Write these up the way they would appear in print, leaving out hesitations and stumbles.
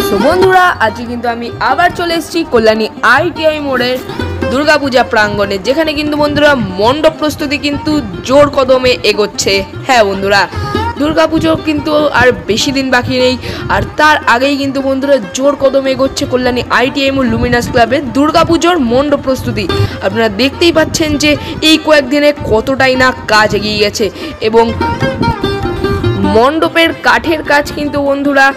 So বন্ধুরা, আজকে কিন্তু আমি আবার চলে এসেছি কল্যাণী আইটিআই মোড়ের দুর্গাপূজা প্রাঙ্গণে, যেখানে কিন্তু বন্ধুরা মণ্ডপ প্রস্তুতি কিন্তু জোর কদমে এগোচ্ছে। হ্যাঁ বন্ধুরা, দুর্গাপুজো কিন্তু আর বেশি দিন বাকি নেই, আর তার আগেই কিন্তু বন্ধুরা জোর কদমে এগোচ্ছে কল্যাণী আইটিআই মোড় লুমিনাস ক্লাবের দুর্গাপুজোর মণ্ডপ প্রস্তুতি। আপনারা দেখতেই পাচ্ছেন যে এই কয়েকদিনে কতটাই না কাজ এগিয়ে গেছে, এবং মণ্ডপের কাঠের কাজ কিন্তু বন্ধুরা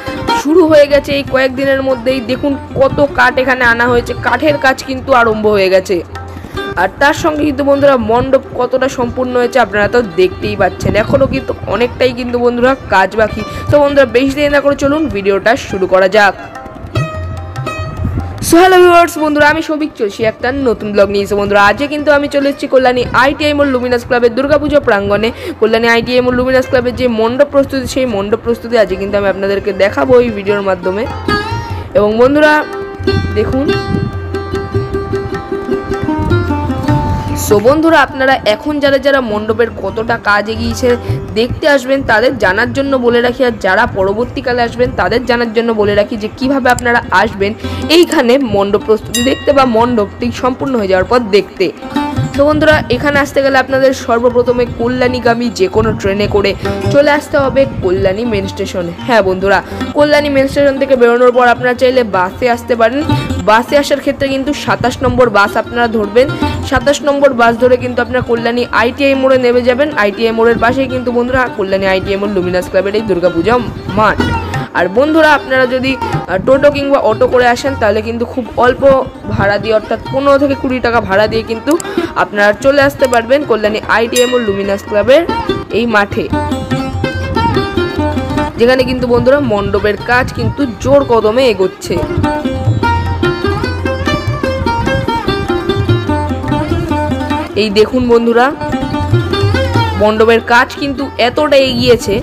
শুরু হয়ে গেছে এই কয়েকদিনের মধ্যেই। দেখুন কত কাঠ এখানে আনা হয়েছে, কাঠের কাজ কিন্তু আরম্ভ হয়ে গেছে। আর তার সঙ্গে কিন্তু বন্ধুরা মণ্ডপ কতটা সম্পূর্ণ হয়েছে আপনারা তো দেখতেই পাচ্ছেন। এখনও কিন্তু অনেকটাই কিন্তু বন্ধুরা কাজ বাকি। তো বন্ধুরা বেশি দেরি না করে চলুন ভিডিওটা শুরু করা যাক। সো হ্যালো ভিউয়ার্স, বন্ধুরা আমি সৌভিক চলছি একটা নতুন ব্লগ নিয়েছি। বন্ধুরা আজকে কিন্তু আমি চলে এসেছি কল্যাণী আইটিআই মোড় লুমিনাস ক্লাবের দুর্গাপুজো প্রাঙ্গণে। কল্যাণী আইটিআই মোড় লুমিনাস ক্লাবের যে মণ্ডপ প্রস্তুতি, সেই মণ্ডপ প্রস্তুতি আজকে কিন্তু আমি আপনাদেরকে দেখাবো এই ভিডিওর মাধ্যমে। এবং বন্ধুরা দেখুন, সো বন্ধুরা আপনারা এখন যারা যারা মণ্ডপের কতটা কাজ এগিয়েছে দেখতে আসবেন তাদের জানার জন্য বলে রাখি, আর যারা পরবর্তীকালে আসবেন তাদের জানার জন্য বলে রাখি যে কিভাবে আপনারা আসবেন এইখানে মণ্ডপ প্রস্তুতি দেখতে বা মণ্ডপটি সম্পূর্ণ হয়ে যাওয়ার পর দেখতে। তো বন্ধুরা এখানে আসতে গেলে আপনাদের সর্বপ্রথমে কল্যাণীগামী যে কোনো ট্রেনে করে চলে আসতে হবে কল্যাণী মেন স্টেশনে। হ্যাঁ বন্ধুরা, কল্যাণী মেন স্টেশন থেকে বেরোনোর পর আপনারা চাইলে বাসে আসতে পারেন। বাসে আসার ক্ষেত্রে কিন্তু 27 নম্বর বাস আপনারা ধরবেন। 27 নম্বর বাস ধরে কিন্তু আপনারা কল্যাণী আইটিআই মোড়ে নেমে যাবেন। আইটিআই মোড়ের পাশেই কিন্তু বন্ধুরা কল্যাণী আইটিআই মোড় লুমিনাস ক্লাবের এই দুর্গাপূজা মাঠ। আর বন্ধুরা আপনারা যদি টোটো কিংবা অটো করে আসেন তাহলে কিন্তু খুব অল্প ভাড়া দিয়ে, অর্থাৎ 15 থেকে 20 টাকা ভাড়া দিয়ে কিন্তু আপনারা চলে আসতে পারবেন কল্যাণী আইটিআই মোড় লুমিনাস ক্লাবের এই মাঠে, যেখানে কিন্তু বন্ধুরা মণ্ডপের কাজ কিন্তু জোর কদমে এগোচ্ছে। এই দেখুন বন্ধুরা, মণ্ডপের কাজ কিন্তু এতটা এগিয়েছে।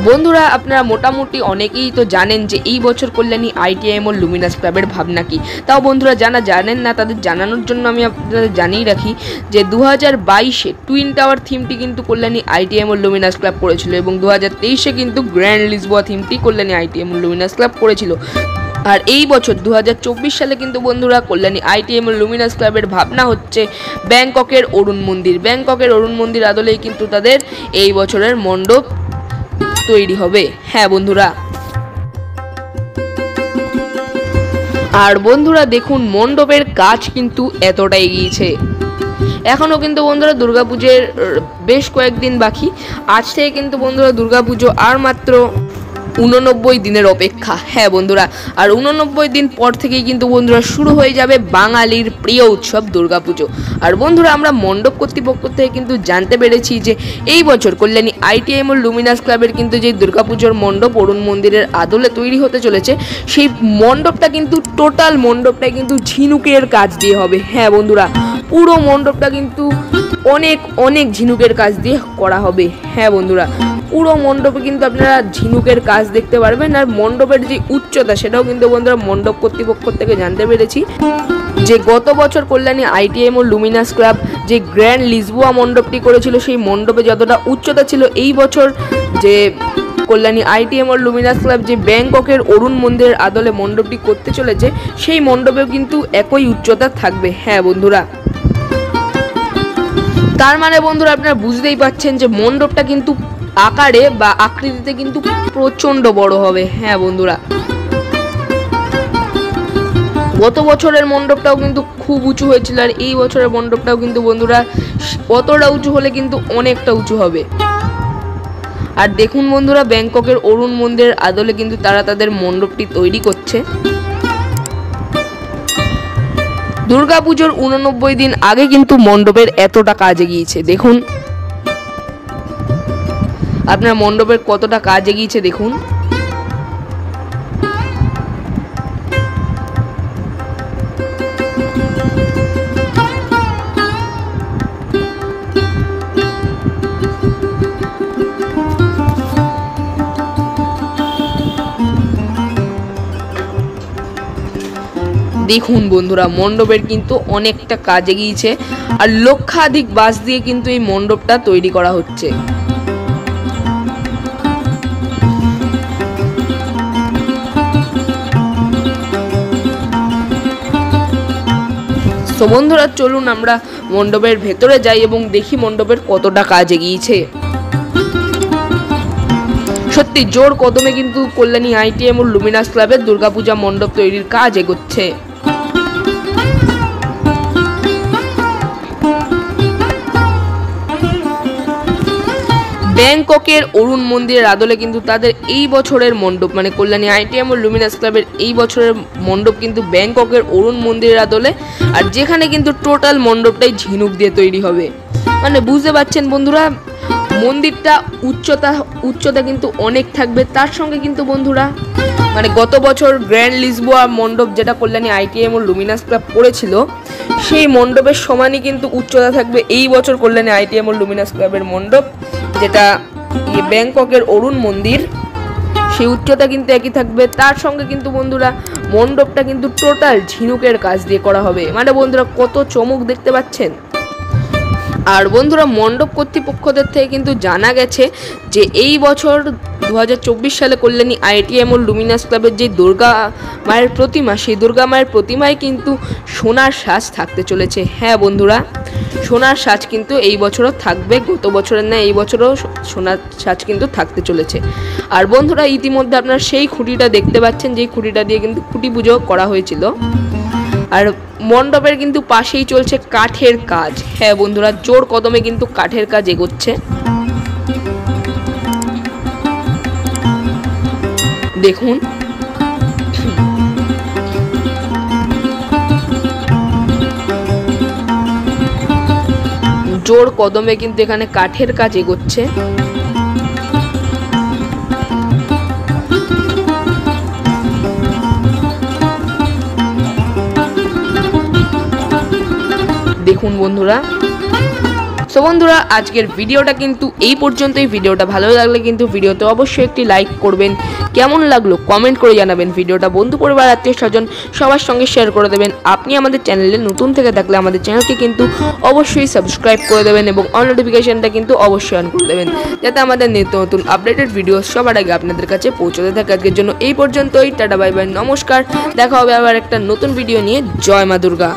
বন্ধুরা আপনারা মোটামুটি অনেকেই তো জানেন যে এই বছর কল্যাণী আইটিআই মোড় লুমিনাস ক্লাবের ভাবনা কি। তাও বন্ধুরা যারা জানেন না তাদের জানানোর জন্য আমি আপনাদের জানিয়ে রাখি যে 2022-এ টুইন টাওয়ার থিমটি কিন্তু কল্যাণী আইটিআই মোড় লুমিনাস ক্লাব করেছিল, এবং 2023-এ কিন্তু গ্র্যান্ড লিসবোয়া থিমটি কল্যাণী আইটিআই মোড় লুমিনাস ক্লাব করেছিল। আর এই বছর 2024 সালে কিন্তু বন্ধুরা কল্যাণী আইটিআই মোড় লুমিনাস ক্লাবের ভাবনা হচ্ছে ব্যাংককের অরুণ মন্দির। ব্যাংককের অরুণ মন্দির আদলেই কিন্তু তাদের এই বছরের মণ্ডপ তৈরি হবে। হ্যাঁ বন্ধুরা, আর বন্ধুরা দেখুন মণ্ডপের কাজ কিন্তু এতটা এগিয়েছে। এখনও কিন্তু বন্ধুরা দুর্গাপুজোর বেশ কয়েকদিন বাকি। আজ থেকে কিন্তু বন্ধুরা দুর্গাপুজো আর মাত্র 89 দিনের অপেক্ষা। হ্যাঁ বন্ধুরা, আর 89 দিন পর থেকেই কিন্তু বন্ধুরা শুরু হয়ে যাবে বাঙালির প্রিয় উৎসব দুর্গাপুজো। আর বন্ধুরা আমরা মণ্ডপ কর্তৃপক্ষ থেকে কিন্তু জানতে পেরেছি যে এই বছর কল্যাণী আইটিআই মোড় লুমিনাস ক্লাবের কিন্তু যে দুর্গাপুজোর মণ্ডপ অরুণ মন্দিরের আদলে তৈরি হতে চলেছে, সেই মণ্ডপটা কিন্তু টোটাল মণ্ডপটা কিন্তু ঝিনুকের কাজ দিয়ে হবে। হ্যাঁ বন্ধুরা, পুরো মণ্ডপটা কিন্তু অনেক অনেক ঝিনুকের কাজ দিয়ে করা হবে। হ্যাঁ বন্ধুরা, পুরো মণ্ডপে কিন্তু আপনারা ঝিনুকের কাজ দেখতে পারবেন। আর মণ্ডপের যে উচ্চতা সেটাও কিন্তু বন্ধুরা মণ্ডপ কর্তৃপক্ষ থেকে জানতে পেরেছি যে গত বছর কল্যাণী আইটিআই মোড় লুমিনাস ক্লাব যে গ্র্যান্ড লিসবোয়া মণ্ডপটি করেছিল, সেই মণ্ডপে যতটা উচ্চতা ছিল, এই বছর যে কল্যাণী আইটিআই মোড় লুমিনাস ক্লাব যে ব্যাংককের অরুণ মন্দিরের আদলে মণ্ডপটি করতে চলেছে, সেই মণ্ডপেও কিন্তু একই উচ্চতা থাকবে। হ্যাঁ বন্ধুরা, তার মানে বন্ধুরা আপনারা বুঝতেই পাচ্ছেন যে মণ্ডপটা কিন্তু আকারে বা আকৃতিতে কিন্তু প্রচন্ড বড় হবে। হ্যাঁ বন্ধুরা, গত বছরের মণ্ডপটাও কিন্তু খুব উঁচু হয়েছিল, আর এই বছরের মণ্ডপটাও কিন্তু বন্ধুরা অতটা উঁচু হলে কিন্তু অনেকটা উঁচু হবে। আর দেখুন বন্ধুরা ব্যাংককের অরুণ মন্দিরের আদলে কিন্তু তারা তাদের মণ্ডপটি তৈরি করছে। দুর্গাপুজোর 89 দিন আগে কিন্তু মণ্ডপের এতটা কাজ এগিয়েছে। দেখুন আপনার মণ্ডপের কতটা কাজ এগিয়েছে দেখুন। দেখুন বন্ধুরা মণ্ডপের কিন্তু অনেকটা কাজ এগিয়েছে, আর লক্ষাধিক বাঁশ দিয়ে কিন্তু এই মণ্ডপটা তৈরি করা হচ্ছে। তো বন্ধুরা চলুন আমরা মণ্ডপের ভেতরে যাই এবং দেখি মণ্ডপের কতটা কাজ এগিয়েছে। সত্যি জোর কদমে কিন্তু কল্যাণী আইটিএম ও লুমিনাস ক্লাবের দুর্গাপূজা মণ্ডপ তৈরির কাজ এগোচ্ছে। ব্যাংককের অরুণ মন্দিরের আদলে কিন্তু তাদের এই বছরের মণ্ডপ মানে কল্যাণী আইটিএম ও লুমিনাস ক্লাবের এই বছরের মণ্ডপ কিন্তু ব্যাংককের অরুণ মন্দিরের আদলে, আর যেখানে কিন্তু টোটাল মণ্ডপটাই ঝিনুক দিয়ে তৈরি হবে। মানে বুঝতে পারছেন বন্ধুরা, মন্দিরটা উচ্চতা কিন্তু অনেক থাকবে। তার সঙ্গে কিন্তু বন্ধুরা মানে গত বছর গ্র্যান্ড লিসবোয়া মণ্ডপ যেটা কল্যাণী আইটিএম ও লুমিনাস ক্লাব করেছিল, সেই মণ্ডপের সমানই কিন্তু উচ্চতা থাকবে এই বছর কল্যাণী আইটিএম ও লুমিনাস ক্লাবের মণ্ডপ, যেটা ব্যাংককের অরুণ মন্দির, সেই উচ্চতা কিন্তু একই থাকবে। তার সঙ্গে কিন্তু বন্ধুরা মণ্ডপটা কিন্তু টোটাল ঝিনুকের কাজ দিয়ে করা হবে। মানে বন্ধুরা কত চমক দেখতে পাচ্ছেন। আর বন্ধুরা মণ্ডপ কর্তৃপক্ষদের থেকে কিন্তু জানা গেছে যে এই বছর 2024 সালে কল্যাণী আইটিএম ও লুমিনাস ক্লাবের যে দুর্গা মায়ের প্রতিমা, সেই দুর্গা মায়ের প্রতিমায় কিন্তু সোনার সাজ থাকতে চলেছে। হ্যাঁ বন্ধুরা, সোনার সাজ কিন্তু এই বছরও থাকবে, গত বছরের না এই বছরও সোনার সাজ কিন্তু থাকতে চলেছে। আর বন্ধুরা ইতিমধ্যে আপনারা সেই খুঁটিটা দেখতে পাচ্ছেন, যেই খুঁটিটা দিয়ে কিন্তু খুঁটি পুজো করা হয়েছিল। আর মণ্ডপের কিন্তু পাশেই চলছে কাঠের কাজ। হ্যাঁ বন্ধুরা, জোর কদমে কিন্তু কাঠের কাজ এগোচ্ছে। দেখুন জোর কদমে কিন্তু এখানে কাঠের কাজ এগোচ্ছে। দেখুন বন্ধুরা, তো বন্ধুরা আজকের ভিডিওটা কিন্তু এই পর্যন্তই। ভিডিওটা ভালো লাগলে কিন্তু ভিডিওতে অবশ্যই একটি লাইক করবেন। কেমন লাগলো কমেন্ট করে জানাবেন। ভিডিওটা বন্ধু পরিবার আত্মীয় স্বজন সবার সঙ্গে শেয়ার করে দেবেন। আপনি আমাদের চ্যানেলে নতুন থেকে থাকলে আমাদের চ্যানেলকে কিন্তু অবশ্যই সাবস্ক্রাইব করে দেবেন এবং অল নোটিফিকেশনটা কিন্তু অবশ্যই অন করে দেবেন, যাতে আমাদের নিত্য নতুন আপডেটেড ভিডিও সবার আগে আপনাদের কাছে পৌঁছতে থাকে। আজকের জন্য এই পর্যন্তই। টাটা বাই বাই, নমস্কার। দেখা হবে আবার একটা নতুন ভিডিও নিয়ে। জয় মা দুর্গা।